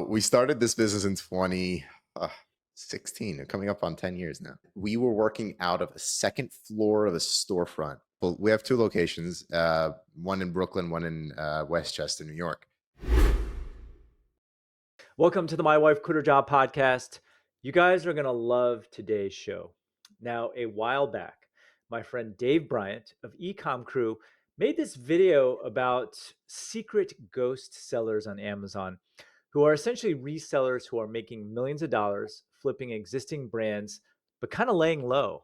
we started this business in 2016, coming up on 10 years now. We were working out of a second floor of a storefront. Well, we have two locations, one in Brooklyn, one in Westchester, New York. Welcome to the My Wife Quit Her Job podcast. You guys are going to love today's show. Now, a while back, my friend Dave Bryant of Ecom Crew made this video about secret ghost sellers on Amazon who are essentially resellers who are making millions of dollars flipping existing brands, but kind of laying low.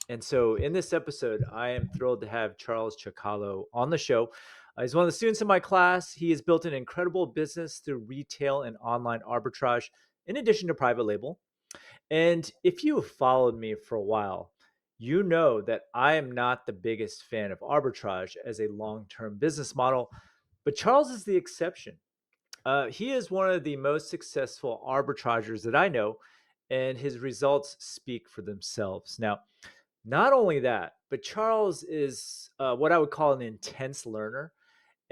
And so in this episode, I am thrilled to have Charles Chakkalo on the show. He's one of the students in my class. He has built an incredible business through retail and online arbitrage, in addition to private label. And if you have followed me for a while, you know that I am not the biggest fan of arbitrage as a long term business model, but Charles is the exception. He is one of the most successful arbitragers that I know, and his results speak for themselves. Now, not only that, but Charles is what I would call an intense learner.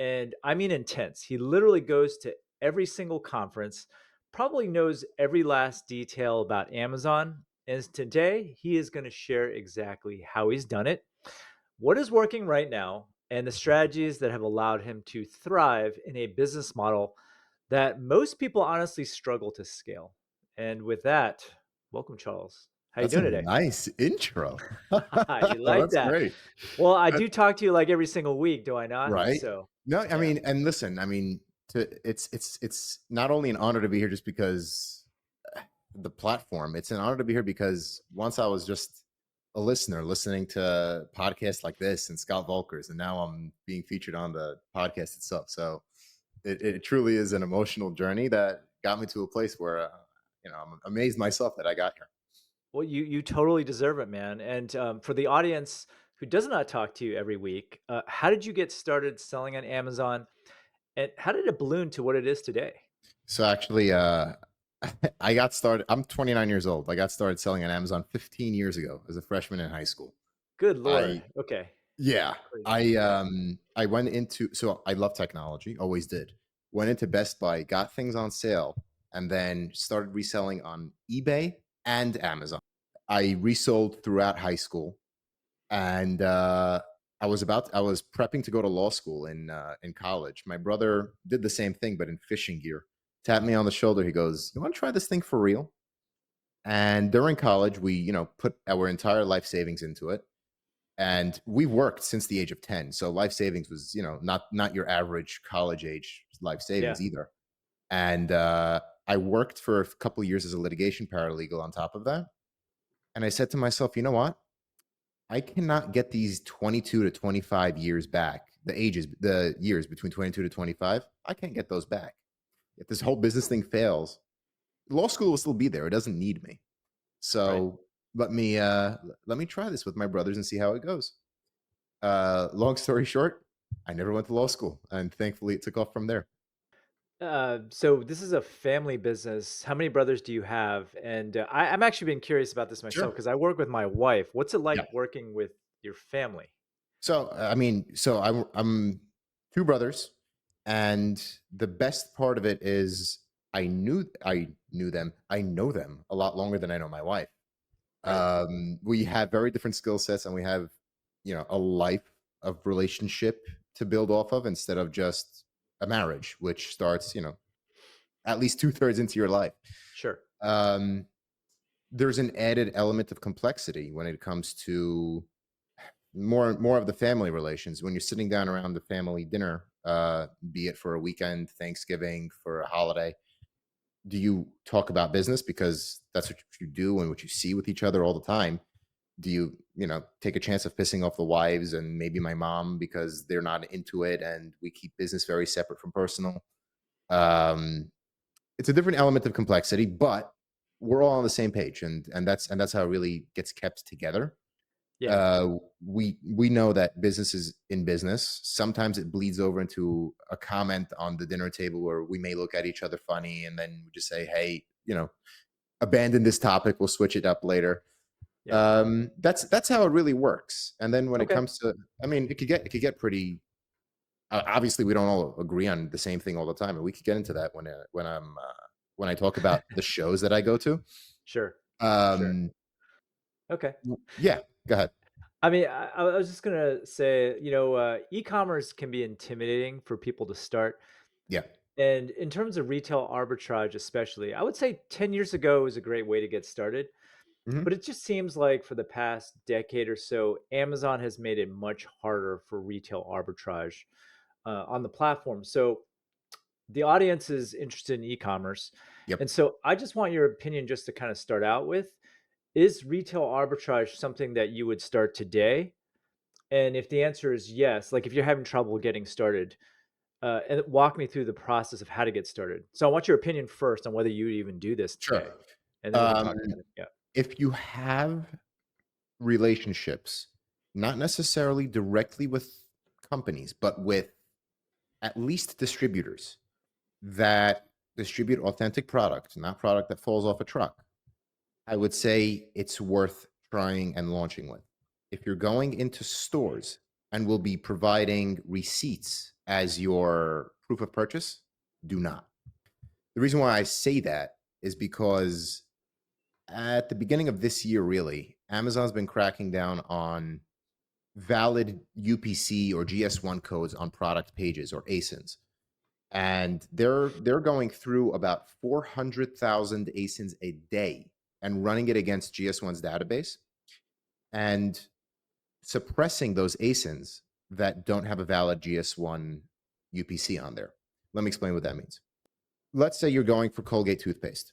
And I mean intense. He literally goes to every single conference, probably knows every last detail about Amazon. And today he is going to share exactly how he's done it, what is working right now, and the strategies that have allowed him to thrive in a business model that most people honestly struggle to scale. And with that, welcome, Charles. How you That's a doing today? nice intro. You like That's that? great. Well, I Uh, do talk to you like every single week, do I not? right? So, No, I yeah. mean, and listen, I mean, it's not only an honor to be here just because the platform. It's an honor to be here because once I was just a listener listening to podcasts like this and Scott Volker's, and now I'm being featured on the podcast itself. So it truly is an emotional journey that got me to a place where I'm amazed myself that I got here. Well, you totally deserve it, man. And for the audience who does not talk to you every week, how did you get started selling on Amazon, and how did it balloon to what it is today? So actually, I got started. I'm 29 years old. I got started selling on Amazon 15 years ago as a freshman in high school. Good I lord. Okay. Yeah. Crazy. I went into so I love technology, always did. Went into Best Buy, got things on sale, and then started reselling on eBay and Amazon. I resold throughout high school, and I was prepping to go to law school in college. My brother did the same thing, but in fishing gear. Tapped me on the shoulder. He goes, "You want to try this thing for real?" And during college, we put our entire life savings into it, and we worked since the age of 10. So life savings was not your average college age life Yeah. savings either. And I worked for a couple of years as a litigation paralegal on top of that. And I said to myself, you know what, I cannot get these 22 to 25 years back, the years between 22 to 25. I can't get those back. If this whole business thing fails, law school will still be there. It doesn't need me. Right. So let me try this with my brothers and see how it goes. Long story short, I never went to law school, and thankfully it took off from there. So this is a family business. How many brothers do you have? And I'm actually been curious about this myself Sure. because I work with my wife. What's it Yeah. like working with your family? So I mean, I'm two brothers, and the best part of it is I knew them. I know them a lot longer than I know my wife. Right. We have very different skill sets, and we have a life of relationship to build off of instead of just a marriage, which starts at least two-thirds into your life. Sure. Um, there's an added element of complexity when it comes to more of the family relations when you're sitting down around the family dinner, be it for a weekend, Thanksgiving, for a holiday. Do you talk about business because that's what you do and what you see with each other all the time? Do you take a chance of pissing off the wives and maybe my mom because they're not into it and we keep business very separate from personal? um it's a different element of complexity, but we're all on the same page, and that's how it really gets kept together. Yeah. We know that business is in business. Sometimes it bleeds over into a comment on the dinner table where we may look at each other funny, and then we just say, "Hey, abandon this topic. We'll switch it up later." Yeah. That's how it really works. And then when it Okay. comes to, I mean, it could get pretty. Obviously, we don't all agree on the same thing all the time, and we could get into that when I'm when I talk about the shows that I go to. Sure. Sure. Um, Okay. yeah, go ahead. I mean, I was just gonna say, e-commerce can be intimidating for people to start. Yeah. And in terms of retail arbitrage, especially, I would say 10 years ago is a great way to get started. Hmm. But it just seems like for the past decade or so, Amazon has made it much harder for retail arbitrage on the platform. So the audience is interested in e-commerce. Yep. And so I just want your opinion just to kind of start out with. Is retail arbitrage something that you would start today? And if the answer is yes, like if you're having trouble getting started, and walk me through the process of how to get started. So I want your opinion first on whether you would even do this Sure. today, and then we can Um, talk about it. Yeah. if you have relationships, not necessarily directly with companies, but with at least distributors that distribute authentic product, not product that falls off a truck, I would say it's worth trying and launching with. If you're going into stores and will be providing receipts as your proof of purchase, do not. The reason why I say that is because at the beginning of this year, really, Amazon's been cracking down on valid UPC or GS1 codes on product pages or ASINs. And they're going through about 400,000 ASINs a day and running it against GS1's database and suppressing those ASINs that don't have a valid GS1 UPC on there. Let me explain what that means. Let's say you're going for Colgate toothpaste,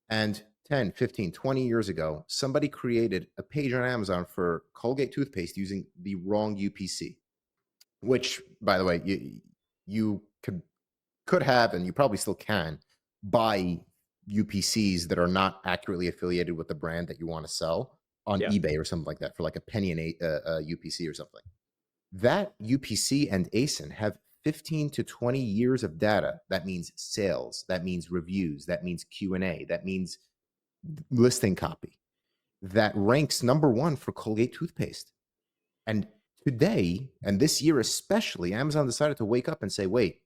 and 10, 15, 20 years ago, somebody created a page on Amazon for Colgate toothpaste using the wrong UPC, which, by the way, you could have, and you probably still can, buy UPCs that are not accurately affiliated with the brand that you want to sell on Yeah. eBay or something like that for like a penny a UPC or something. That UPC and ASIN have 15 to 20 years of data. That means sales, that means reviews, that means Q&A, that means listing copy, that ranks number one for Colgate toothpaste. And today, and this year especially, Amazon decided to wake up and say, wait,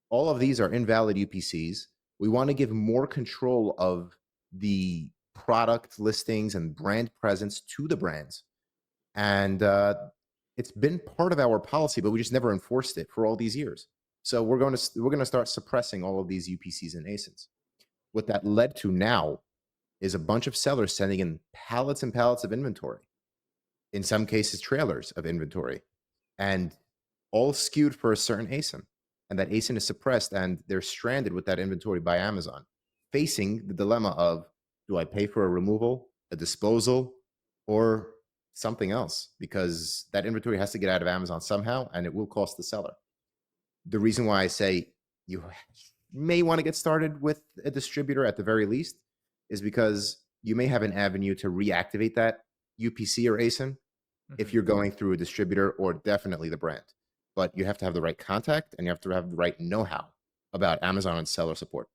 all of these are invalid UPCs. We want to give more control of the product listings and brand presence to the brands. And it's been part of our policy, but we just never enforced it for all these years. So we're going to start suppressing all of these UPCs and ASINs. What that led to now is a bunch of sellers sending in pallets and pallets of inventory, in some cases trailers of inventory, and all skewed for a certain ASIN. And that ASIN is suppressed and they're stranded with that inventory by Amazon, facing the dilemma of, do I pay for a removal, a disposal, or something else? Because that inventory has to get out of Amazon somehow and it will cost the seller. The reason why I say you may want to get started with a distributor at the very least is because you may have an avenue to reactivate that UPC or ASIN if Mhm. you're going through a distributor or definitely the brand. But you have to have the right contact and you have to have the right know-how about Amazon and seller support.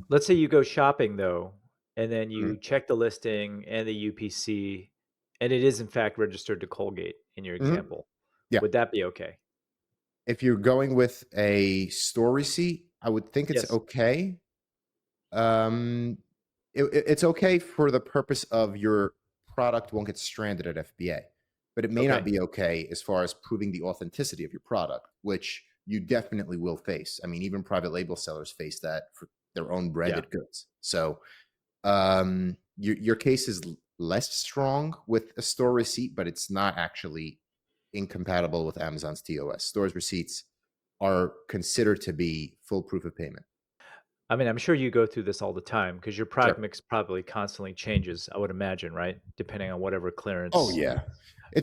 Let's say you go shopping though, and then Mm. you check the listing and the UPC, and it is in fact registered to Colgate in your Mhm. example. Yeah. Would that be okay? If you're going with a store receipt, I would think it's Yes. okay. Um, it's okay for the purpose of your product won't get stranded at FBA, but it may not Okay. be okay as far as proving the authenticity of your product, which you definitely will face. I mean, even private label sellers face that for their own Yeah. branded goods. So your case is less strong with a store receipt, but it's not actually incompatible with Amazon's TOS. Stores receipts are considered to be full proof of payment. I mean, I'm sure you go through this all the time because your product Sure. mix probably constantly changes, I would imagine, right? Depending on whatever Oh clearance. yeah.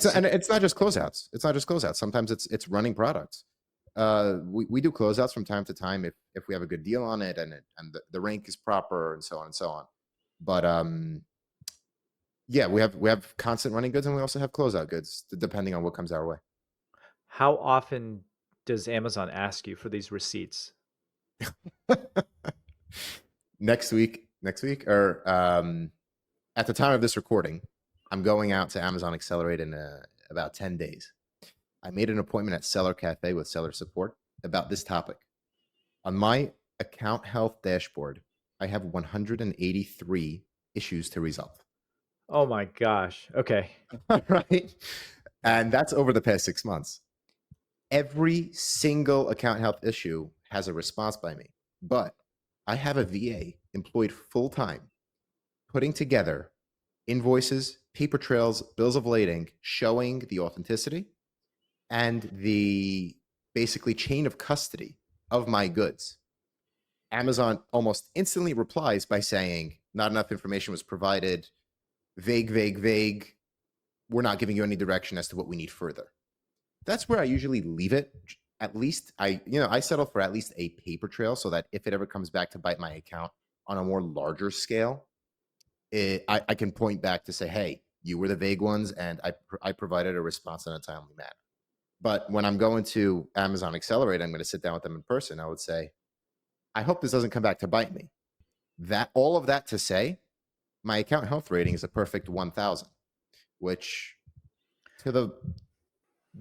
So, And it's not just closeouts. It's not just closeouts. Sometimes it's running products. We do closeouts from time to time if we have a good deal on it and the rank is proper and so on and so on. But yeah, we have constant running goods and we also have closeout goods depending on what comes our way. how often does Amazon ask you for these receipts? Next week, or at the time of this recording, I'm going out to Amazon Accelerate in about 10 days. I made an appointment at Seller Cafe with seller support about this topic. On my account health dashboard, I have 183 issues to resolve. Oh my gosh. Okay. Right? And that's over the past 6 months. Every single account health issue has a response by me, but I have a VA employed full time putting together invoices, paper trails, bills of lading showing the authenticity and the basically chain of custody of my goods. Amazon almost instantly replies by saying, not enough information was provided, vague, vague, vague. We're not giving you any direction as to what we need further. That's where I usually leave it. At least I settle for at least a paper trail so that if it ever comes back to bite my account on a more larger scale, I can point back to say, hey, you were the vague ones, and I provided a response in a timely manner. But when I'm going to Amazon Accelerate, I'm going to sit down with them in person. I would say, I hope this doesn't come back to bite me. That all of that to say, my account health rating is a perfect 1,000, which to the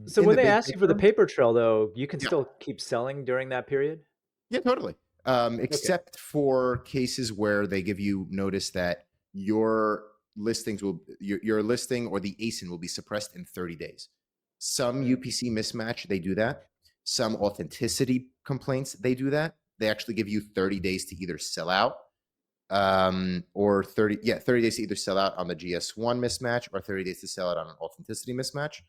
So in when the they big ask you for the picture, paper trail, though, you can yeah, still keep selling during that period? yeah, totally. Okay. Except for cases where they give you notice that your listing or the ASIN will be suppressed in 30 days. Some Mm, UPC mismatch, they do that. Some authenticity complaints, they do that. They actually give you 30 days to either sell out or 30 days to either sell out on the GS1 mismatch or 30 days to sell it on an authenticity mismatch.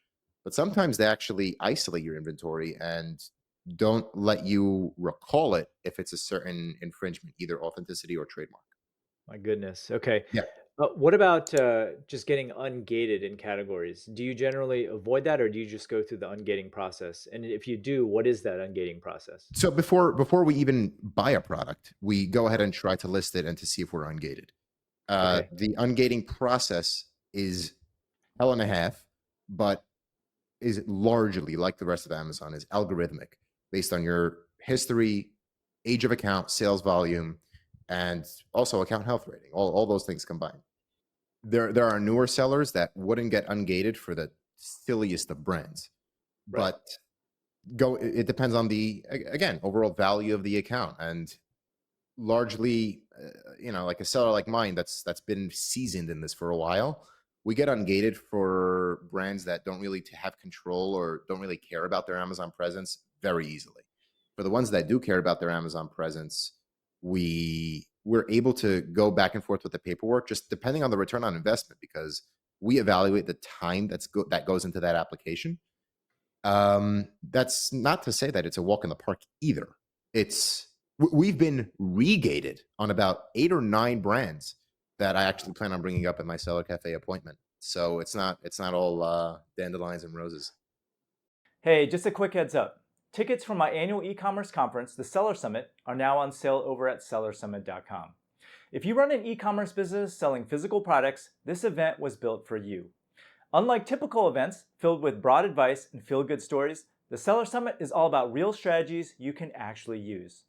But sometimes they actually isolate your inventory and don't let you recall it if it's a certain infringement, either authenticity or trademark. my goodness. Okay. Yeah. What about just getting ungated in categories? Do you generally avoid that, or do you just go through the ungating process? And if you do, what is that ungating process? So before we even buy a product, we go ahead and try to list it and to see if we're ungated. Okay. The ungating process is hell and a half, but is largely like the rest of Amazon is algorithmic based on your history, age of account, sales volume, and also account health rating. All those things combined. There are newer sellers that wouldn't get ungated for the silliest of brands, Right. but it depends on the again overall value of the account and largely like a seller like mine that's been seasoned in this for a while, we get ungated for brands that don't really have control or don't really care about their Amazon presence very easily. For the ones that do care about their Amazon presence, we're able to go back and forth with the paperwork just depending on the return on investment, because we evaluate the time that goes into that application. That's not to say that it's a walk in the park either. We've been regated on about 8 or 9 brands that I actually plan on bringing up at my Seller Cafe appointment. So it's not all dandelions and roses. Hey, just a quick heads up. Tickets for my annual e-commerce conference, the Seller Summit, are now on sale over at sellersummit.com. If you run an e-commerce business selling physical products, this event was built for you. Unlike typical events filled with broad advice and feel-good stories, the Seller Summit is all about real strategies you can actually use.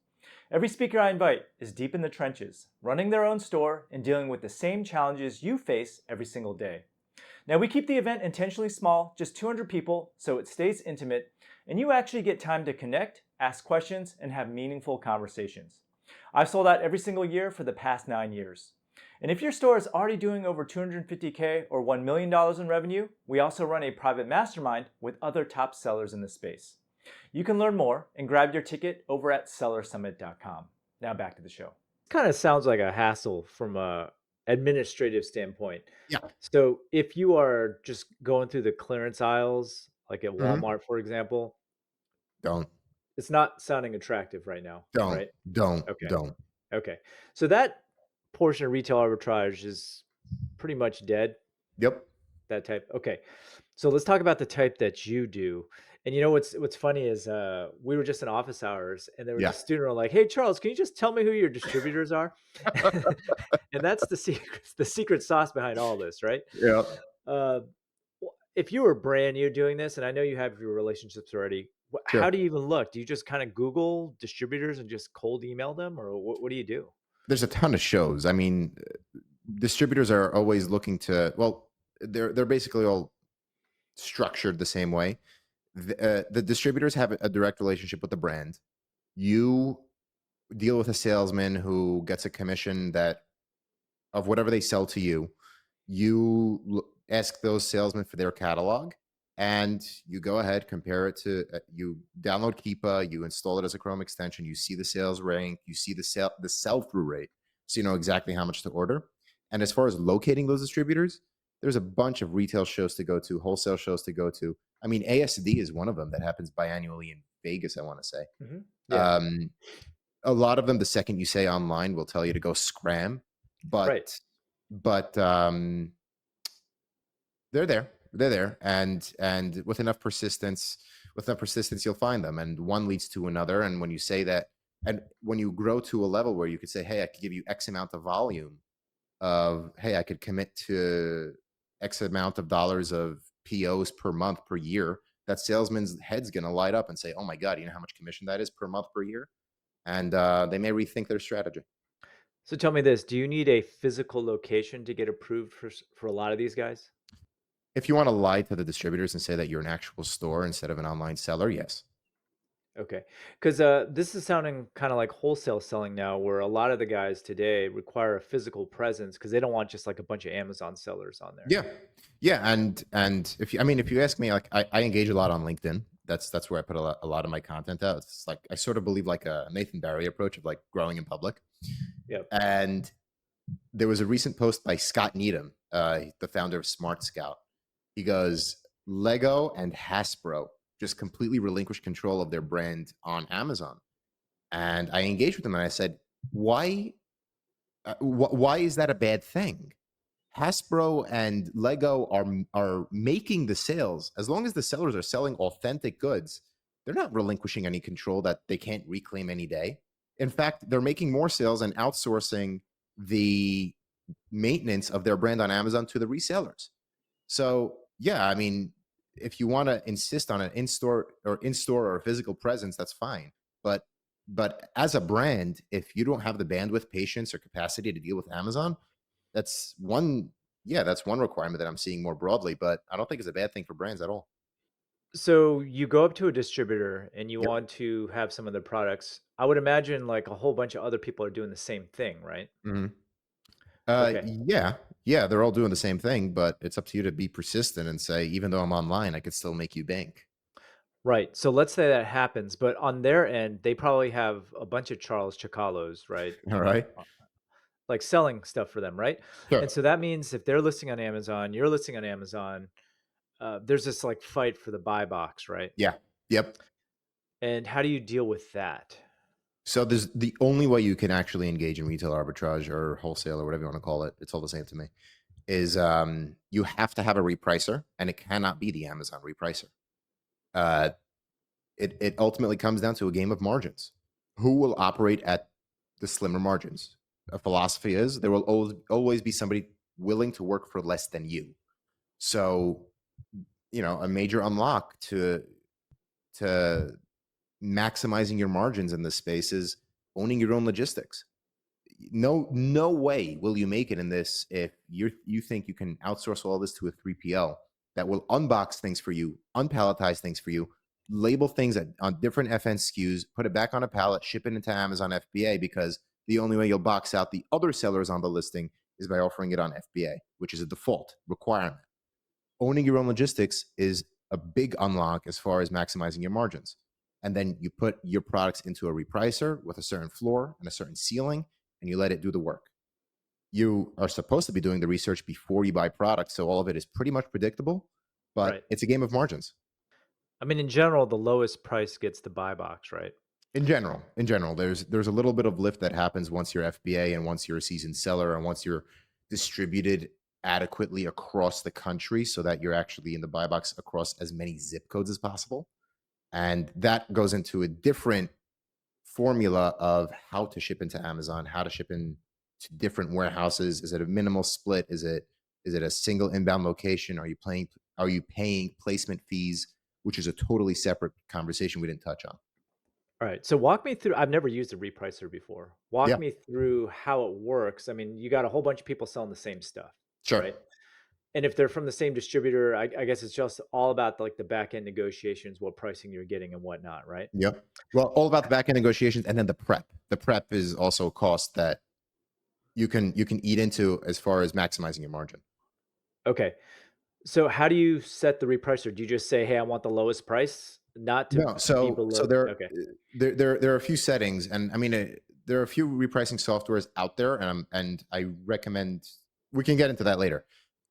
Every speaker I invite is deep in the trenches, running their own store and dealing with the same challenges you face every single day. Now, we keep the event intentionally small, just 200 people, so it stays intimate, and you actually get time to connect, ask questions, and have meaningful conversations. I've sold out every single year for the past 9 years. And if your store is already doing over $250K or $1 million in revenue, we also run a private mastermind with other top sellers in the space. You can learn more and grab your ticket over at sellersummit.com. Now back to the show. Kind of sounds like a hassle from a administrative standpoint. Yeah. So if you are just going through the clearance aisles, like at Hmm. Walmart, for example, Don't, it's not sounding attractive right now, don't, right? don't, Okay. don't. Okay. So that portion of retail arbitrage is pretty much dead, Yep. that type. Okay. So let's talk about the type that you do. And you know what's funny is we were just in office hours and there was Yeah. a student like, "Hey Charles, can you just tell me who your distributors are?" And that's the secret sauce behind all this, right? Yeah. Uh, if you were brand new doing this, and I know you have your relationships already, how Sure. do you even look? Do you just kind of Google distributors and just cold email them, or what do you do? There's a ton of shows. I mean, distributors are always looking to. Well, they're basically all structured the same way. The distributors have a direct relationship with the brand. You deal with a salesman who gets a commission that of whatever they sell to you. Ask those salesmen for their catalog, and you go ahead, compare it to you download Keepa, you install it as a Chrome extension, you see the sales rank, you see the sell through rate, so you know exactly how much to order. And as far as locating those distributors, there's a bunch of retail shows to go to, wholesale shows to go to. I mean, ASD is one of them that happens biannually in Vegas, I want to say. Yeah. Um, a lot of them, the second you say online, will tell you to go scram, Right. but they're there. They're there, and with enough persistence, you'll find them, and one leads to another. And when you say that, and when you grow to a level where you could say, "Hey, I could give you X amount of volume," of, "Hey, I could commit to X amount of dollars of POs per month per year," that salesman's head's gonna light up and say, "Oh my god, you know how much commission that is per month per year?" And they may rethink their strategy. So tell me this, do you need a physical location to get approved for a lot of these guys? If you want to lie to the distributors and say that you're an actual store instead of an online seller, yes. Okay. Because this is sounding kind of like wholesale selling now, where a lot of the guys today require a physical presence because they don't want just like a bunch of Amazon sellers on there. Yeah, yeah, and if you, I mean, if you ask me, like I engage a lot on LinkedIn. That's where I put a lot of my content out. It's like I sort of believe like a Nathan Barry approach of like growing in public. Yep. And there was a recent post by Scott Needham, the founder of Smart Scout. He goes, Lego and Hasbro just completely relinquished control of their brand on Amazon. And I engaged with him and I said, why? Why is that a bad thing? Hasbro and Lego are making the sales. As long as the sellers are selling authentic goods, they're not relinquishing any control that they can't reclaim any day. In fact, they're making more sales and outsourcing the maintenance of their brand on Amazon to the resellers. So, yeah, I mean, if you want to insist on an in-store or physical presence, that's fine. But as a brand, if you don't have the bandwidth, patience, or capacity to deal with Amazon, that's one yeah, that's one requirement that I'm seeing more broadly, but I don't think it's a bad thing for brands at all. So you go up to a distributor and you Yep. want to have some of their products. I would imagine like a whole bunch of other people are doing the same thing, right? Mhm. Okay. Yeah, yeah, they're all doing the same thing, but it's up to you to be persistent and say, even though I'm online, I could still make you bank. Right. So let's say that happens, but on their end, they probably have a bunch of Charles Chakalos, right? All right. Like selling stuff for them, right? And Sure. so that means if they're listing on Amazon, you're listing on Amazon, there's this like fight for the buy box, right? Yeah. Yep. And how do you deal with that? So there's the only way you can actually engage in retail arbitrage or wholesale or whatever you want to call it. It's all the same to me. Is you have to have a repricer, and it cannot be the Amazon repricer. Uh, it ultimately comes down to a game of margins. Who will operate at the slimmer margins? A philosophy is there will always be somebody willing to work for less than you. So, a major unlock to maximizing your margins in this space is owning your own logistics. No way will you make it in this if you think you can outsource all this to a 3PL that will unbox things for you, unpalletize things for you, label things on different FN SKUs, put it back on a pallet, ship it into Amazon FBA, because the only way you'll box out the other sellers on the listing is by offering it on FBA, which is a default requirement. Owning your own logistics is a big unlock as far as maximizing your margins. And then you put your products into a repricer with a certain floor and a certain ceiling, and you let it do the work. You are supposed to be doing the research before you buy products, so all of it is pretty much predictable, but Right. it's a game of margins. I mean, in general, the lowest price gets the buy box, right? In general, there's a little bit of lift that happens once you're FBA and once you're a seasoned seller and once you're distributed adequately across the country so that you're actually in the buy box across as many zip codes as possible. And that goes into a different formula of how to ship into Amazon, how to ship in to different warehouses. Is it a minimal split? Is it a single inbound location? Are you paying placement fees, which is a totally separate conversation we didn't touch on. All right. So walk me through. I've never used a repricer before. Walk Yeah, me through how it works. I mean, you got a whole bunch of people selling the same stuff, sure. right? And if they're from the same distributor, I guess it's just all about like the back end negotiations, what pricing you're getting and whatnot, right? Yep. Well, all about the back end negotiations, and then the prep. The prep is also a cost that you can eat into as far as maximizing your margin. Okay. So how do you set the repricer? Do you just say, "Hey, I want the lowest price," not to No, be so below? there Okay. there are a few settings, and I mean there are a few repricing softwares out there, and I recommend we can get into that later.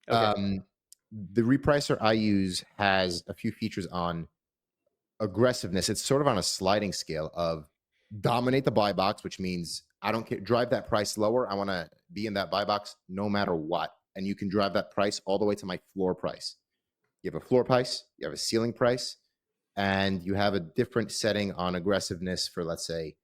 Okay. Um, the repricer I use has a few features on aggressiveness. It's sort of on a sliding scale of dominate the buy box, which means I don't care, drive that price lower. I want to be in that buy box no matter what. And you can drive that price all the way to my floor price. You have a floor price, you have a ceiling price, and you have a different setting on aggressiveness for, let's say,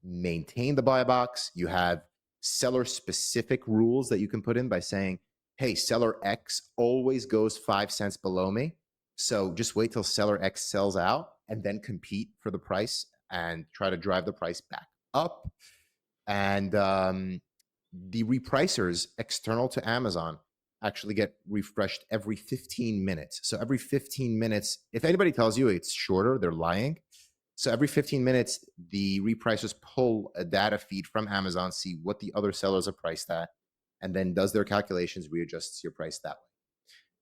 maintain the buy box. You have seller specific rules that you can put in by saying, hey, seller X always goes 5 cents below me. So just wait till seller X sells out and then compete for the price and try to drive the price back up. And the repricers external to Amazon actually get refreshed every 15 minutes. So every 15 minutes, if anybody tells you it's shorter, they're lying. So every 15 minutes, the repricers pull a data feed from Amazon, see what the other sellers are priced at, and then does their calculations, readjusts your price that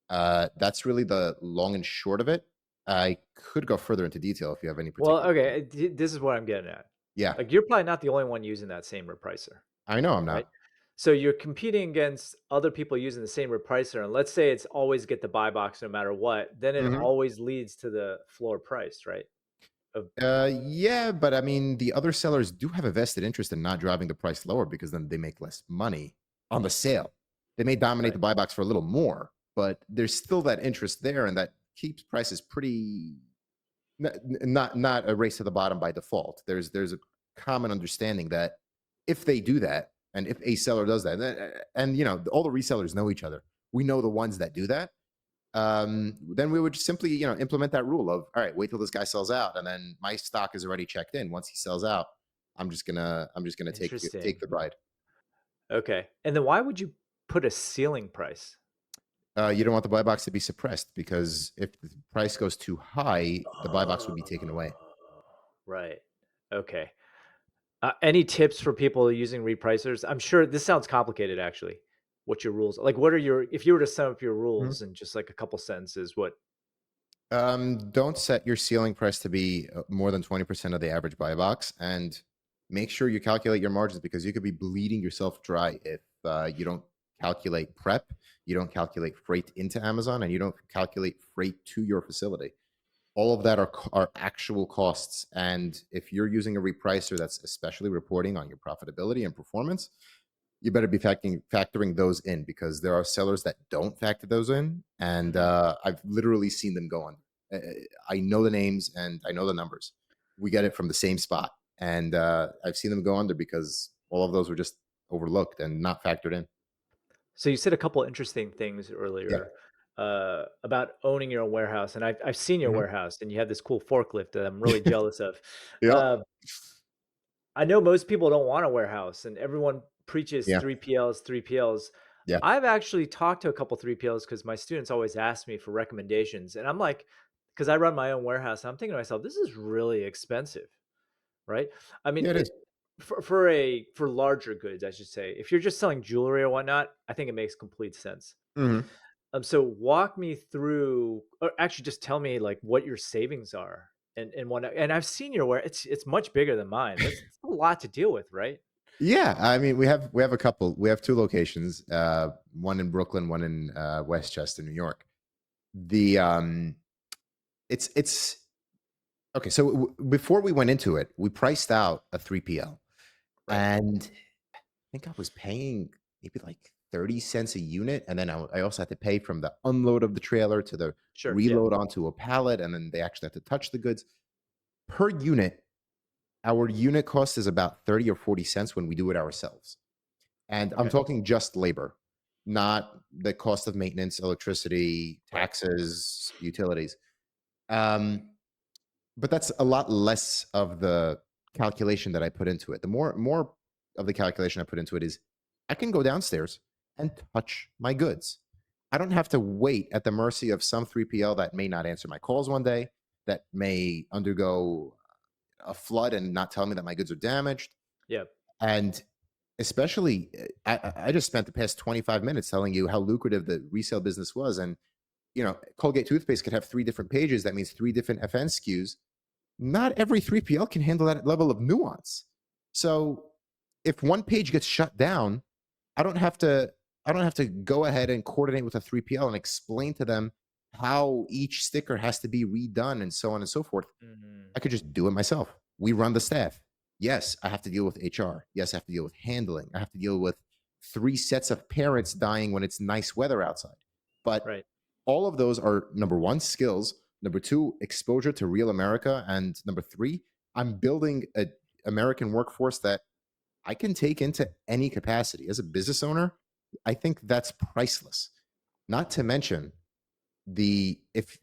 way. That's really the long and short of it. I could go further into detail if you have any Well, particular. okay, this is what I'm getting at. Yeah, Like, you're probably not the only one using that same repricer, I know I'm right? not. So you're competing against other people using the same repricer, and let's say it's always get the buy box no matter what, then it Mhm. always leads to the floor price, right? Of Yeah, but I mean, the other sellers do have a vested interest in not driving the price lower because then they make less money on the sale. They may dominate right, the buy box for a little more, but there's still that interest there, and that keeps prices pretty not a race to the bottom by default. There's a common understanding that if they do that, and if a seller does that, and you know all the resellers know each other, we know the ones that do that. Then we would simply implement that rule of all right, wait till this guy sells out, and then my stock is already checked in. Once he sells out, I'm just gonna take interesting. the ride. Okay, and then why would you put a ceiling price? You don't want the buy box to be suppressed because if the price goes too high, the buy box would be taken away. Oh, right. Okay. Any tips for people using repricers? I'm sure this sounds complicated actually. What your rules like, what are your if you were to sum up your rules in just like a couple sentences, what Don't set your ceiling price to be more than 20% of the average buy box, and make sure you calculate your margins because you could be bleeding yourself dry if you don't calculate prep, you don't calculate freight into Amazon, and you don't calculate freight to your facility. All of that are actual costs, and if you're using a repricer that's especially reporting on your profitability and performance, you better be factoring those in because there are sellers that don't factor those in, and Mhm. I've literally seen them go on. I know the names and I know the numbers. We get it from the same spot, and I've seen them go under because all of those were just overlooked and not factored in. So you said a couple interesting things Yeah. earlier, about owning your own warehouse, and I've seen your Mhm. warehouse, and you have this cool forklift that I'm really jealous of. Yep. Uh, I know most people don't want a warehouse, and everyone preaches Yeah. 3PLs, 3PLs. Yeah. I've actually talked to a couple 3PLs because my students always ask me for recommendations, and I'm like, because I run my own warehouse, and I'm thinking to myself, this is really expensive, right? I mean, Yeah. It is. for larger goods, I should say. If you're just selling jewelry or whatnot, I think it makes complete sense. Mhm. So walk me through, or actually just tell me like what your savings are and whatnot. And I've seen your where it's much bigger than mine. That's a lot to deal with, right? Yeah, I mean, we have a couple. We have two locations, one in Brooklyn, one in Westchester, New York. The it's okay. So before we went into it, we priced out a 3PL, Right. and I think I was paying maybe like 30 cents a unit, and then I also had to pay from the unload of the trailer to the Sure. Yeah. reload onto a pallet, and then they actually have to touch the goods per unit. Our unit cost is about 30 or 40 cents when we do it ourselves. And I'm Okay. talking just labor, not the cost of maintenance, electricity, Right. taxes, utilities. Um, but that's a lot less of the calculation that I put into it. The more of the calculation I put into it is I can go downstairs and touch my goods. I don't have to wait at the mercy of some 3PL that may not answer my calls one day, that may undergo a flood and not tell me that my goods are damaged. Yeah. And especially, I just spent the past 25 minutes telling you how lucrative the resale business was. And, Colgate toothpaste could have 3 different pages. That means 3 different FN SKUs. Not every 3PL can handle that level of nuance. So if one page gets shut down, I don't have to I don't have to go ahead and coordinate with a 3PL and explain to them how each sticker has to be redone and so on and so forth. Mhm. I could just do it myself. We run the staff. Yes, I have to deal with HR. Yes, I have to deal with handling. I have to deal with 3 sets of parents dying when it's nice weather outside. But Right. all of those are, number one, skills. Number two, exposure to real America. And number three, I'm building an American workforce that I can take into any capacity. As a business owner, I think that's priceless. Not to mention if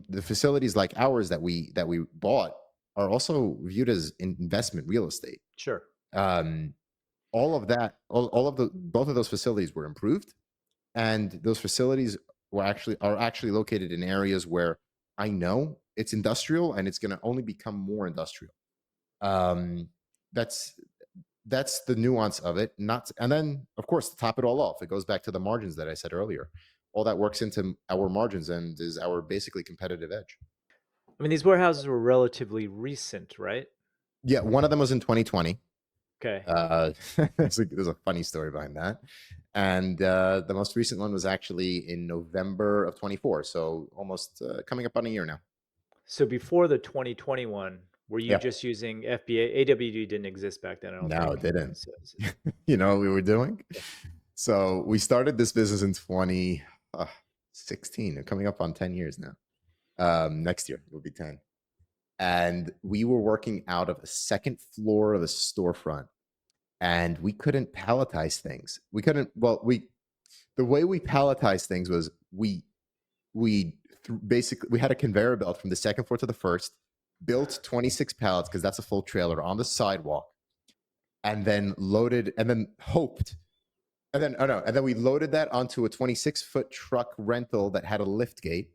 the facilities like ours that we bought are also viewed as investment real estate. Sure. Um, all of that, all of the both of those facilities were improved, and those facilities are actually located in areas where I know it's industrial and it's going to only become more industrial. Um, that's that's the nuance of it. Not and then of course to top it all off, it goes back to the margins that I said earlier. All that works into our margins and is our basically competitive edge. I mean, these warehouses were relatively recent, right? Yeah, one of them was in 2020. Okay. There's a funny story behind that, and the most recent one was actually in November of 24. So almost coming up on a year now. So before the 2021, were you Yeah, just using FBA? AWD didn't exist back then, I don't no, think. it didn't. So, You know what we were doing? yeah. So we started this business in 2016, coming up on 10 years now. Next year will be 10. And we were working out of a second floor of a storefront, and we couldn't palletize things. We couldn't, well, the way we palletized things was basically we had a conveyor belt from the second floor to the first, built 26 pallets because that's a full trailer on the sidewalk, and then loaded and then hoped and then oh no, and then we loaded that onto a 26-foot truck rental that had a lift gate,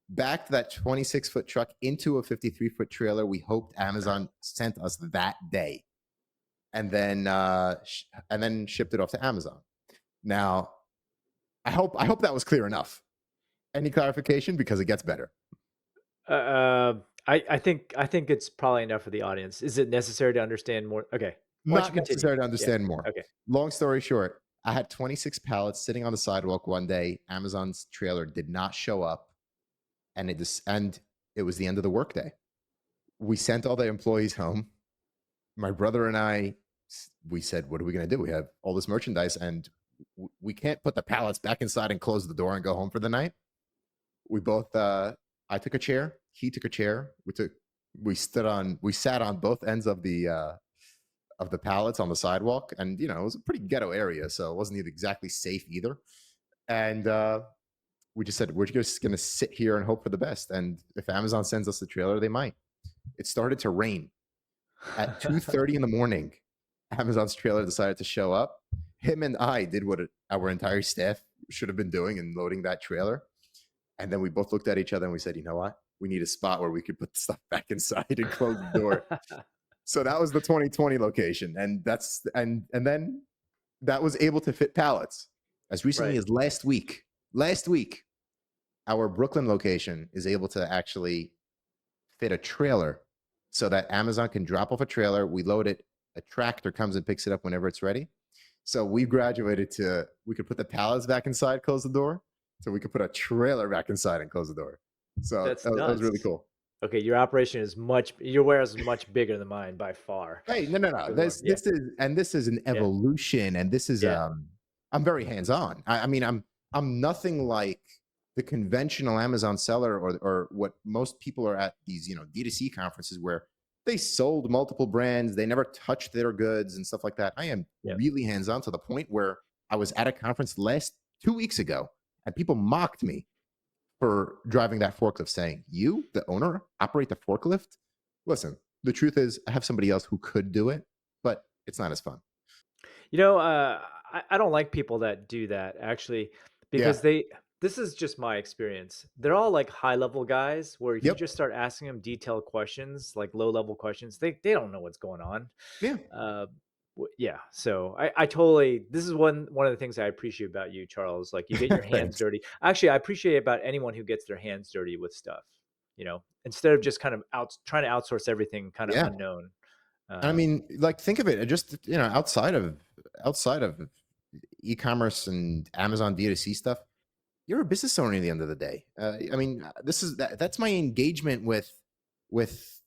backed that 26-foot truck into a 53-foot trailer we hoped Amazon sent us that day, and then shipped it off to Amazon. Now, I hope that was clear enough. Any clarification, because it gets better. I think it's probably enough for the audience. Is it necessary to understand more? Okay. Why don't you Not continue? necessary to Yeah. understand more. Okay. Long story short, I had 26 pallets sitting on the sidewalk one day. Amazon's trailer did not show up, and it was the end of the workday. We sent all the employees home. My brother and we said, "What are we going to do? We have all this merchandise, and we can't put the pallets back inside and close the door and go home for the night." We both, I took a chair, he took a chair. We sat on both ends of the pallets on the sidewalk, and it was a pretty ghetto area, so it wasn't even exactly safe either. And we just said we're just going to sit here and hope for the best. And if Amazon sends us the trailer, they might. It started to rain at 2:30 in the morning. Amazon's trailer decided to show up. Him and I did what our entire staff should have been doing in loading that trailer. And then we both looked at each other and we said, you know what? We need a spot where we could put the stuff back inside and close the door. So that was the 2020 location, and then that was able to fit pallets. As recently Right. as last week, our Brooklyn location is able to actually fit a trailer, so that Amazon can drop off a trailer. We load it. A tractor comes and picks it up whenever it's ready. So we graduated to we could put the pallets back inside, close the door, so we could put a trailer back inside and close the door. So That's that was really nuts. cool. Okay, your warehouse is much bigger than mine by far. Hey, no. For the This most, yeah, this is an yeah, evolution, and this is yeah, I'm very hands on. I mean, I'm nothing like the conventional Amazon seller, or what most people are at these D2C conferences where they sold multiple brands, they never touched their goods and stuff like that. I am yeah. really hands on, to the point where I was at a conference 2 weeks ago, and people mocked me for driving that forklift, saying, "You, the owner, operate the forklift?" Listen, the truth is, I have somebody else who could do it, but it's not as fun. You know, I don't like people that do that actually, Yeah, because they this is just my experience. They're all like high level guys where if you Yep. just start asking them detailed questions, like low level questions, they don't know what's going on. Yeah. Uh, yeah. So I totally, this is one of the things I appreciate about you, Charles. Like you get your hands Thanks. dirty. Actually, I appreciate about anyone who gets their hands dirty with stuff, instead of just kind of trying to outsource everything kind of Yeah. unknown. And I Um, mean, like, think of it, just, outside of e-commerce and Amazon D2C stuff, you're a business owner at the end of the day. I mean, that's my engagement with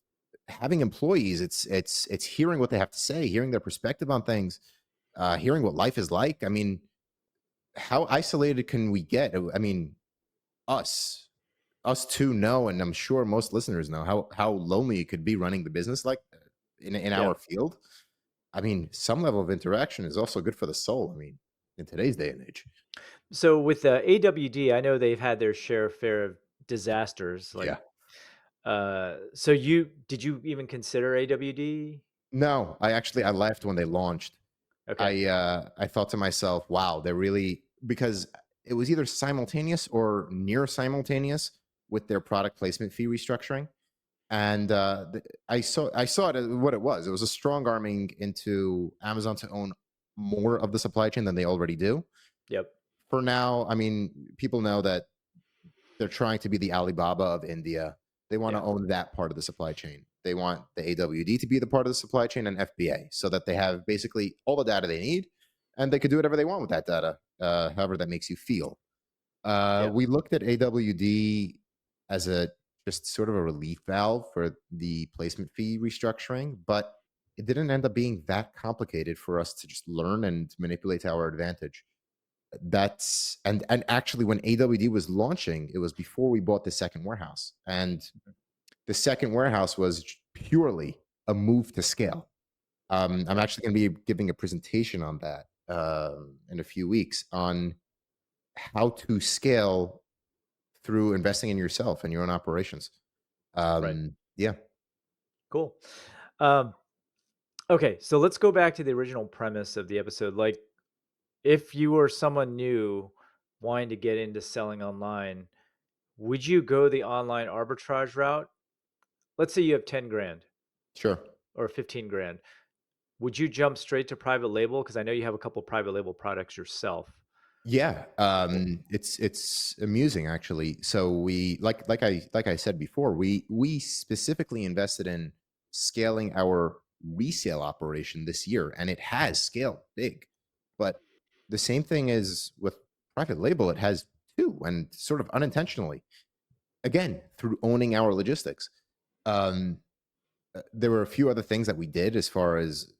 having employees. It's hearing what they have to say, hearing their perspective on things, hearing what life is like. I mean, how isolated can we get? I mean, us us two know, and I'm sure most listeners know how lonely it could be running the business like in yeah. our field. I mean, some level of interaction is also good for the soul. I mean, in today's day and age. So with AWD, I know they've had their share of disasters. Like, Yeah. so did you even consider AWD? No, I left when they launched. Okay. I thought to myself, wow, they're really, because it was either simultaneous or near simultaneous with their product placement fee restructuring. And I saw it as what it was. It was a strong arming into Amazon to own more of the supply chain than they already do. Yep. For now, I mean, people know that they're trying to be the Alibaba of India. They want to Yeah. own that part of the supply chain. They want the AWD to be the part of the supply chain and FBA, so that they have basically all the data they need, and they could do whatever they want with that data, however that makes you feel. Yeah. We looked at AWD as a just sort of a relief valve for the placement fee restructuring, but it didn't end up being that complicated for us to just learn and manipulate to our advantage. That's and actually when AWD was launching, it was before we bought the second warehouse. And the second warehouse was purely a move to scale. I'm Yeah. actually going to be giving a presentation on that in a few weeks on how to scale through investing in yourself and your own operations. Right. Yeah, Cool. Um, okay. So let's go back to the original premise of the episode. Like, if you were someone new wanting to get into selling online, would you go the online arbitrage route? Let's say you have 10 grand sure. or 15 grand. Would you jump straight to private label? Because I know you have a couple private label products yourself. Yeah, it's amusing actually. So we like I said before, we specifically invested in scaling our resale operation this year, and it has scaled big. But the same thing is with private label, it has too, and sort of unintentionally. Again, through owning our logistics. Um, there were a few other things that we did as far as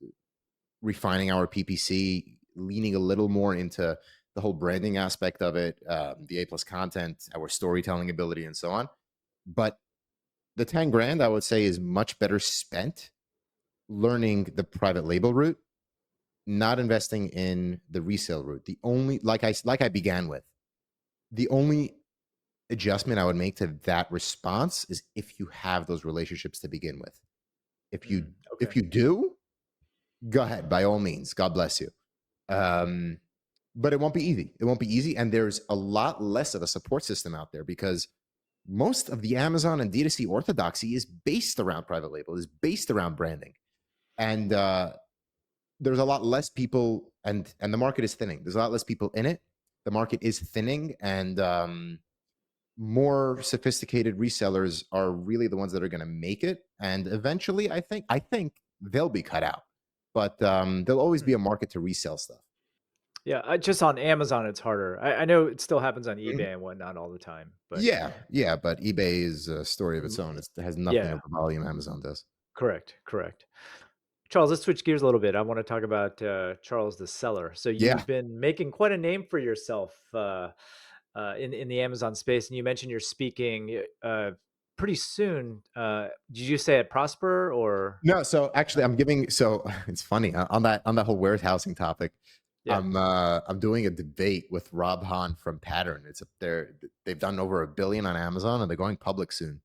refining our PPC, leaning a little more into the whole branding aspect of it, the A plus content, our storytelling ability, and so on. But the 10 grand, I would say, is much better spent learning the private label route, not investing in the resale route. The only, like I began with, the only adjustment I would make to that response is if you have those relationships to begin with. If you Okay. if you do, go ahead by all means. God bless you. Um, but it won't be easy. It won't be easy. And there's a lot less of a support system out there because most of the Amazon and D2C orthodoxy is based around private label, is based around branding. And there's a lot less people, and the market is thinning. There's a lot less people in it. The market is thinning, and more sophisticated resellers are really the ones that are going to make it. And eventually, I think they'll be cut out. But there'll always be Hmm. a market to resell stuff. Yeah, just on Amazon, it's harder. I know it still happens on Mhm. eBay and whatnot all the time, but Yeah, yeah, but eBay is a story of its mm, own. It has nothing yeah, of the volume Amazon does. correct, correct. Charles, let's switch gears a little bit. I want to talk about Charles the seller. So Yeah. you've been making quite a name for yourself in the Amazon space, and you mentioned you're speaking pretty soon. Did you say at Prosper or? No, so actually I'm giving so it's funny on that whole warehousing topic. Yeah. I'm doing a debate with Rob Hahn from Pattern. It's up there. They've done over 1 billion on Amazon and they're going public soon.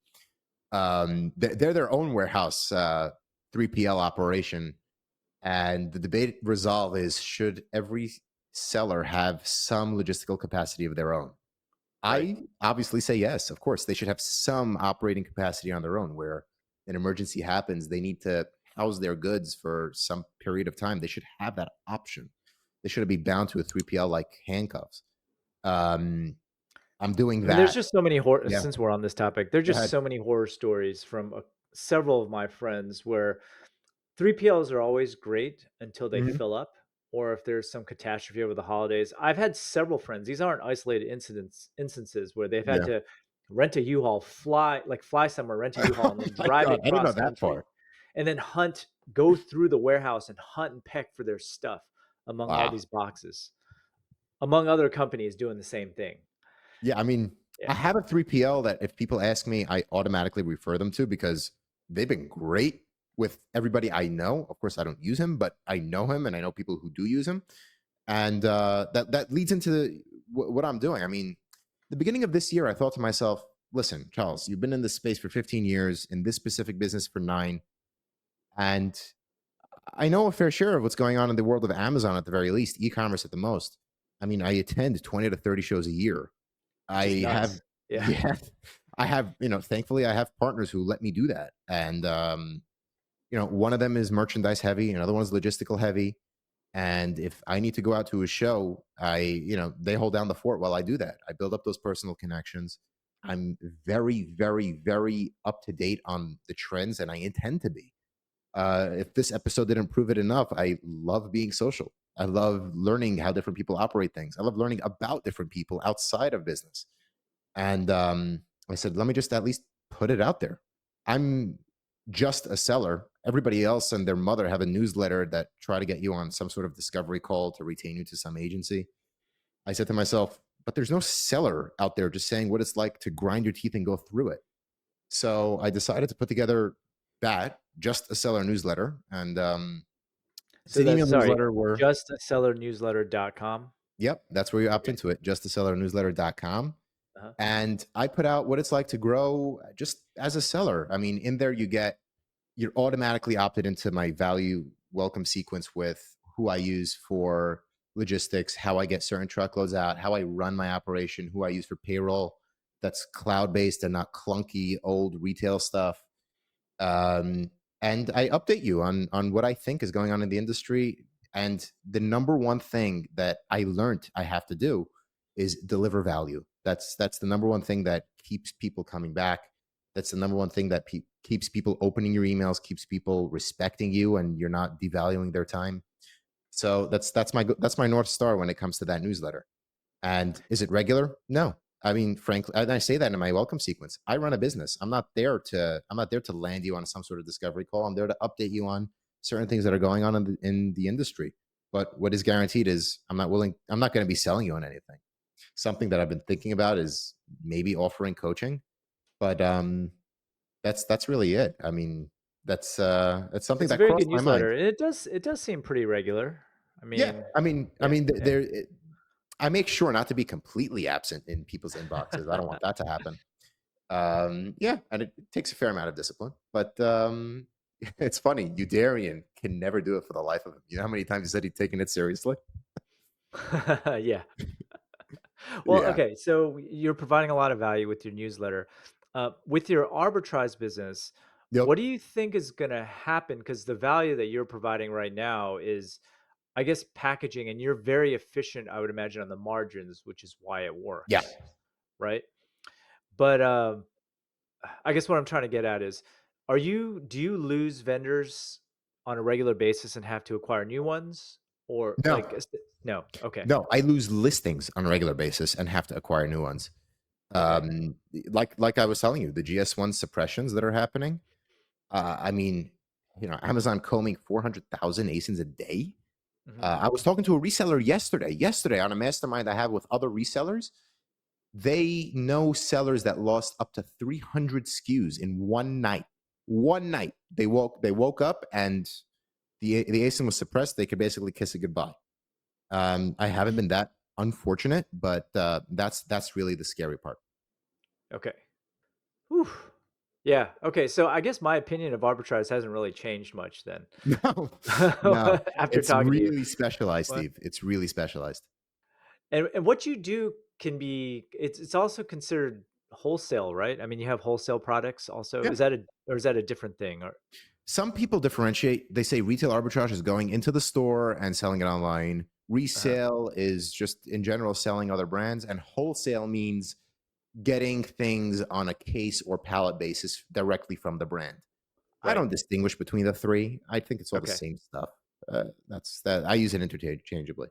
They're their own warehouse 3PL operation. And the debate resolve is should every seller have some logistical capacity of their own? Right. I obviously say yes. Of course, they should have some operating capacity on their own where an emergency happens, they need to house their goods for some period of time. They should have that option. They shouldn't be bound to a 3PL like handcuffs. Um, I'm doing I mean, there's that. just so many horror Yeah. since we're on this topic, there's Go just ahead. so many horror stories from, several of my friends where 3PLs are always great until they Mhm. fill up or if there's some catastrophe over the holidays. I've had several friends, these aren't isolated instances where they've had Yeah. to rent a U-Haul, fly somewhere, rent a U-Haul, Oh and then my drive god, it I didn't know cross that country part. and then go through the warehouse and hunt and peck for their stuff among all Wow. these boxes, among other companies doing the same thing. Yeah, I mean, I Yeah. have a 3PL that if people ask me, I automatically refer them to because they've been great with everybody I know. Of course, I don't use him, but I know him and I know people who do use him. And that leads into what I'm doing. I mean, the beginning of this year, I thought to myself, listen, Charles, you've been in this space for 15 years, in this specific business for 9, and I know a fair share of what's going on in the world of Amazon at the very least, e-commerce at the most. I mean, I attend 20 to 30 shows a year. Which is I have, nuts. Yeah. yeah, I have, thankfully I have partners who let me do that. And, one of them is merchandise heavy, another one's logistical heavy. And if I need to go out to a show, they hold down the fort while I do that. I build up those personal connections. I'm very, very, very up to date on the trends, and I intend to be. If this episode didn't prove it enough, I love being social. I love learning how different people operate things. I love learning about different people outside of business. And I said, let me just at least put it out there. I'm just a seller. Everybody else and their mother have a newsletter that try to get you on some sort of discovery call to retain you to some agency. I said to myself, but there's no seller out there just saying what it's like to grind your teeth and go through it. So I decided to put together that just a seller newsletter, and it's So an that's email sorry, newsletter where, justasellerNewsletter.com? yep, that's where you opt Okay. into it. Just a seller newsletter.com. Uh-huh. And I put out what it's like to grow just as a seller. I mean, in there you're automatically opted into my value welcome sequence with who I use for logistics, how I get certain truckloads out, how I run my operation, who I use for payroll that's cloud based and not clunky old retail stuff. um, and I update you on what I think is going on in the industry. And the number one thing that I learned I have to do is deliver value. That's the number one thing that keeps people coming back. That's the number one thing that keeps people opening your emails, keeps people respecting you, and you're not devaluing their time. So that's my north star when it comes to that newsletter. And is it regular? No. I mean, frankly, and I say that in my welcome sequence. I run a business. I'm not there to land you on some sort of discovery call. I'm there to update you on certain things that are going on in the industry. But what is guaranteed is I'm not going to be selling you on anything. Something that I've been thinking about is maybe offering coaching, but that's really it. I mean, that's something It's a that very crossed good my mind. newsletter, and it does seem pretty regular. I Yeah, mean, I yeah, mean, yeah. there. I make sure not to be completely absent in people's inboxes. I don't want that to happen. Yeah, and it takes a fair amount of discipline, but it's funny. Udarian can never do it for the life of him. You know how many times he said he'd taken it seriously? Yeah. Well, Yeah. okay, so you're providing a lot of value with your newsletter. With your arbitrage business, Yep. what do you think is gonna happen? Because the value that you're providing right now is, I guess, packaging, and you're very efficient, I would imagine, on the margins, which is why it Yeah. works, right? But, I guess what I'm trying to get at is, do you lose vendors on a regular basis and have to acquire new ones? Or like, No. no, okay, No. I lose listings on a regular basis and have to acquire new ones. okay. Um, like I was telling you, the GS1 suppressions that are happening. I mean, Amazon combing 400,000 ASINs a day. Mhm. I was talking to a reseller yesterday on a mastermind I have with other resellers. They know sellers that lost up to 300 SKUs in one night. One night. They woke up and the ASIN was suppressed. They could basically kiss it goodbye. I haven't been that unfortunate, but that's really the scary part. Okay. Whew. Yeah. Okay. So I guess my opinion of arbitrage hasn't really changed much then. No, no. After It's talking to you. really specialized, What? Steve. It's really specialized. And what you do can be it's also considered wholesale, right? I mean, you have wholesale products also. Yeah. Is that a or is that a different thing? Or Some people differentiate. They say retail arbitrage is going into the store and selling it online. uh Resale is just in general selling other brands, and wholesale means getting things on a case or pallet basis directly from the brand. I right. don't distinguish between the three. I think it's all the Okay. same stuff. That's that. I use it interchangeably.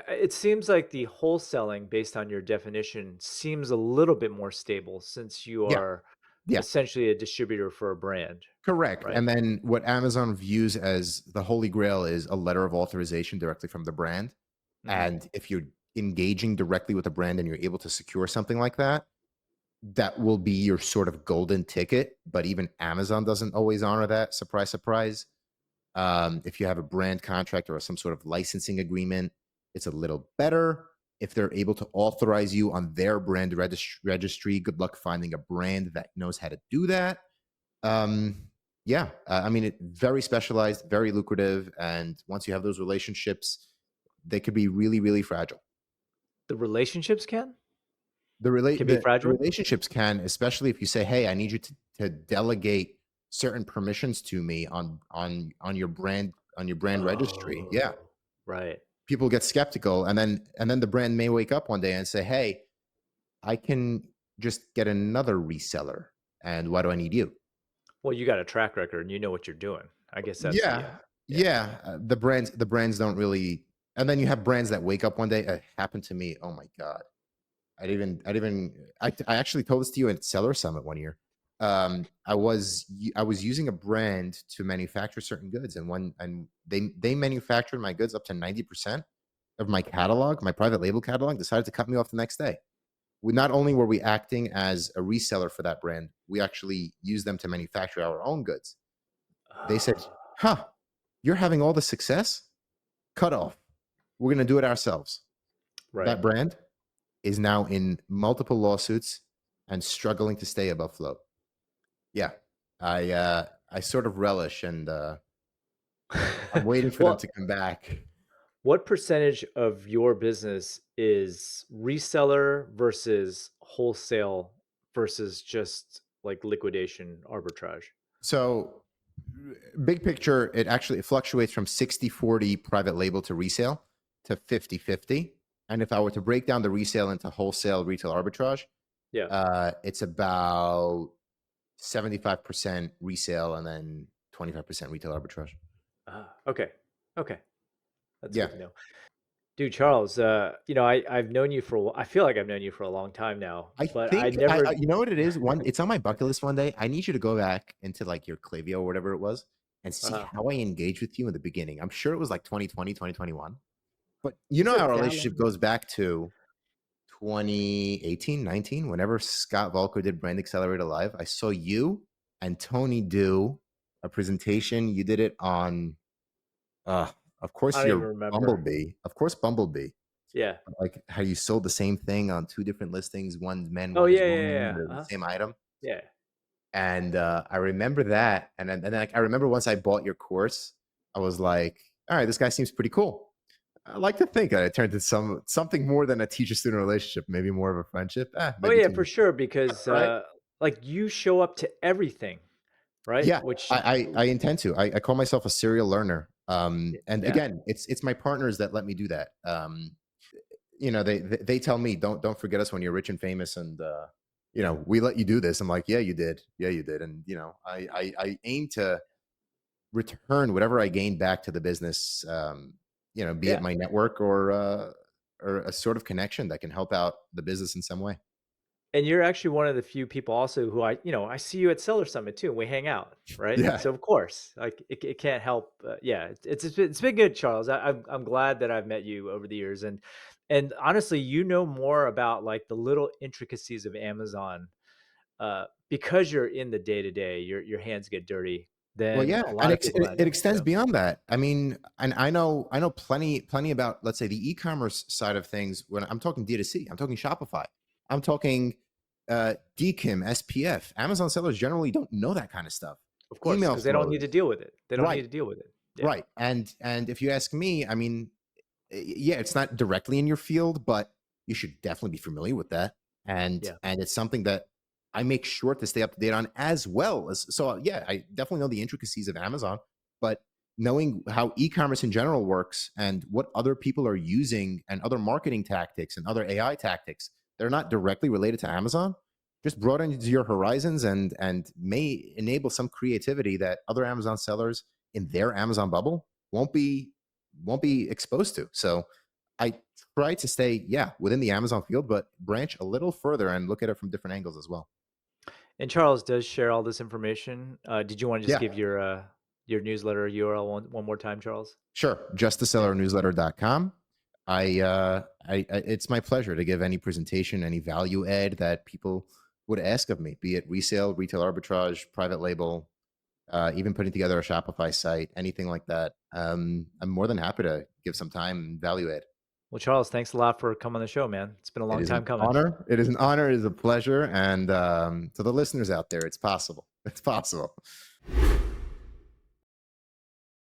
It seems like the wholesaling, based on your definition, seems a little bit more stable since you Yeah, are yeah, essentially a distributor for a brand, correct. right? And then what Amazon views as the holy grail is a letter of authorization directly from the brand. Hmm. And if you're engaging directly with the brand and you're able to secure something like that, that will be your sort of golden ticket. But even Amazon doesn't always honor that. Surprise, surprise. If you have a brand contract or some sort of licensing agreement, it's a little better. If they're able to authorize you on their brand registry, good luck finding a brand that knows how to do that. Um, yeah, I mean, very specialized, very lucrative, and once you have those relationships, they could be really, really fragile. The relationships The relate can be the fragile. relationships can, especially if you say, "Hey, I need you to delegate certain permissions to me on your brand registry." Yeah, Oh, right. people get skeptical, and then the brand may wake up one day and say, "Hey, I can just get another reseller, and why do I need you?" Well, you got a track record and you know what you're doing. I guess that's the Yeah, yeah. yeah. The brands don't really, and then you have brands that wake up one day. It happened to me. Oh my god. I actually told this to you at Seller Summit one year. I was using a brand to manufacture certain goods, and they manufactured my goods up to 90% of my catalog, my private label catalog. Decided to cut me off the next day. We not only were we acting as a reseller for that brand, we actually used them to manufacture our own goods. They said, Oh, "Huh, you're having all the success? Cut off. We're gonna do it ourselves." right. That brand is now in multiple lawsuits and struggling to stay above float. Yeah. I sort of relish and I'm waiting for them Well, to come back. what percentage of your business is reseller versus wholesale versus just like liquidation arbitrage? So big picture, it fluctuates from 60/40 private label to resale to 50/50. And if I were to break down the resale into wholesale retail arbitrage, Yeah. it's about 75% resale and then 25% retail arbitrage. Okay. Okay. That's Yeah. good to know. Dude, Charles, I've known you for I feel like I've known you for a long time now, I but I think never you know what it is? It's on my bucket list one day. I need you to go back into like your Klaviyo or whatever it was and see uh, how I engaged with you in the beginning. I'm sure it was like 2020, 2021. But was our it that relationship long? goes back to 2018, 19, whenever Scott Volker did Brand Accelerator Live. I saw you and Tony do a presentation. You did it on uh of course I don't even your remember. Bumblebee. Of course Bumblebee. Yeah. Like how you sold the same thing on two different listings. One's men, Oh one is yeah, yeah, woman. yeah. They're the same item. Yeah. And I remember that. And then like, I remember once I bought your course, I was like, all right, this guy seems pretty cool. I like to think that it turned into something more than a teacher-student relationship, maybe more of a friendship. Oh Maybe yeah, too for much, sure. Because right? like you show up to everything, right? Yeah, Which I intend to. I call myself a serial learner. And yeah. again, it's my partners that let me do that. They tell me don't forget us when you're rich and famous, and we let you do this. I'm like, yeah, you did, and I aim to return whatever I gain back to the business. Be it Yeah. my network or a sort of connection that can help out the business in some way. And you're actually one of the few people also who I see you at Seller Summit too, and we hang out, right? Yeah. So of course, like it can't help. Yeah, it's been good, Charles. I'm glad that I've met you over the years, and honestly, you know more about like the little intricacies of Amazon because you're in the day to day. Your hands get dirty Well, than yeah, a and lot of people that I it know. extends So beyond that. I mean, and I know plenty about, let's say, the e-commerce side of things. When I'm talking D2C, I'm talking Shopify, I'm talking DKIM, SPF. Amazon sellers generally don't know that kind of stuff. of course, Email because they don't need to flows, deal with it. They don't need right, to deal with it. Yeah. right. And if you ask me, I mean, yeah, it's not directly in your field, but you should definitely be familiar with that. And Yeah. and it's something that I make sure to stay up to date on, as well as, so yeah, I definitely know the intricacies of Amazon, but knowing how e-commerce in general works and what other people are using and other marketing tactics and other AI tactics that are not directly related to Amazon just broadens your horizons and may enable some creativity that other Amazon sellers in their Amazon bubble won't be exposed to. So I try to stay, yeah, within the Amazon field, but branch a little further and look at it from different angles as well. And Charles does share all this information. Did you want to just Yeah, give your newsletter URL one more time, Charles? sure. Yeah. JustTheSellerNewsletter.com. It's my pleasure to give any presentation, any value add that people would ask of me, be it resale, retail arbitrage, private label, even putting together a Shopify site, anything like that. I'm more than happy to give some time and value add. Well, Charles, thanks a lot for coming on the show, man. It's been a It long is an time coming. honor. It is an honor. It is a pleasure. And to the listeners out there, it's possible. It's possible.